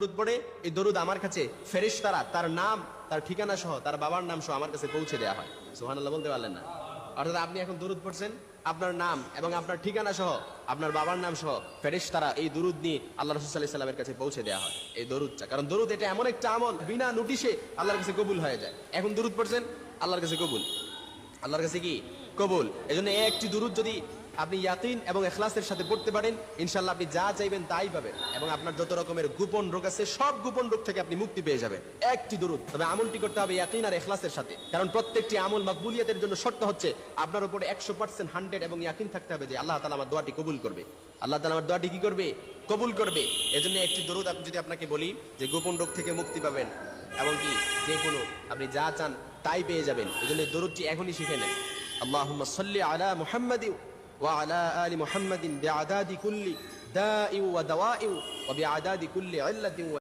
দরুদ পড়ে এই দরুদ আমার কাছে ফেরেশতারা তার নাম তার ঠিকানা সহ তার বাবার নাম সহ আমার কাছে পৌঁছে দেওয়া হয়। সুবহানাল্লাহ বলতে পারলেন না? অর্থাৎ আপনি এখন দরুদ পড়ছেন, আপনার নাম এবং আপনার ঠিকানা সহ আপনার বাবার নাম সহ ফেরেশতারা এই দরুদ নিয়ে আল্লাহ রাসূল সাল্লাল্লাহু আলাইহি ওয়াসাল্লামের কাছে পৌঁছে দেওয়া হয় এই দরুদটা। কারণ দরুদ এটা এমন একটা আমল বিনা নোটিশে আল্লাহর কাছে কবুল হয়ে যায়। এখন দরুদ পড়ছেন, আল্লাহর কাছে কবুল, আল্লাহর কাছে কি কবুল। এজন্য একটি দুরূদ যদি আপনি ইয়াকিন এবং ইখলাসের সাথে পড়তে পারেন, ইনশাআল্লাহ আপনি যা চাইবেন তাই পাবেন এবং আপনার যত রকমের গোপন রোগ আছে সব গোপন রোগ থেকে আপনি মুক্তি পেয়ে যাবেন। একটি দুরূদ, তবে আমলটি করতে হবে ইয়াকিন আর ইখলাসের সাথে। কারণ প্রত্যেকটি আমল মাকবুলিয়াতের জন্য শর্ত হচ্ছে আপনার উপরে 100% 100 এবং ইয়াকিন থাকতে হবে যে আল্লাহ তাআলা আমার দোয়াটি কবুল করবে। আল্লাহ তাআলা আমার দোয়াটি কি করবে? কবুল করবে। এজন্য একটি দুরূদ আমি যদি আপনাকে বলি যে গোপন রোগ থেকে মুক্তি পাবেন এবং কি যে কোনো আপনি যা চান তাই পেয়ে যাবেন, এজন্য দরুদটি এখনই শিখে নেন। আল্লাহুম্মা সাল্লি আলা মুহাম্মাদিন ওয়া আলা আলি মুহাম্মাদিন বিআদাদি কুল্লি দাই ওয়া দাওয়াই ওয়া বিআদাদি কুল্লি ইল্লাতিন।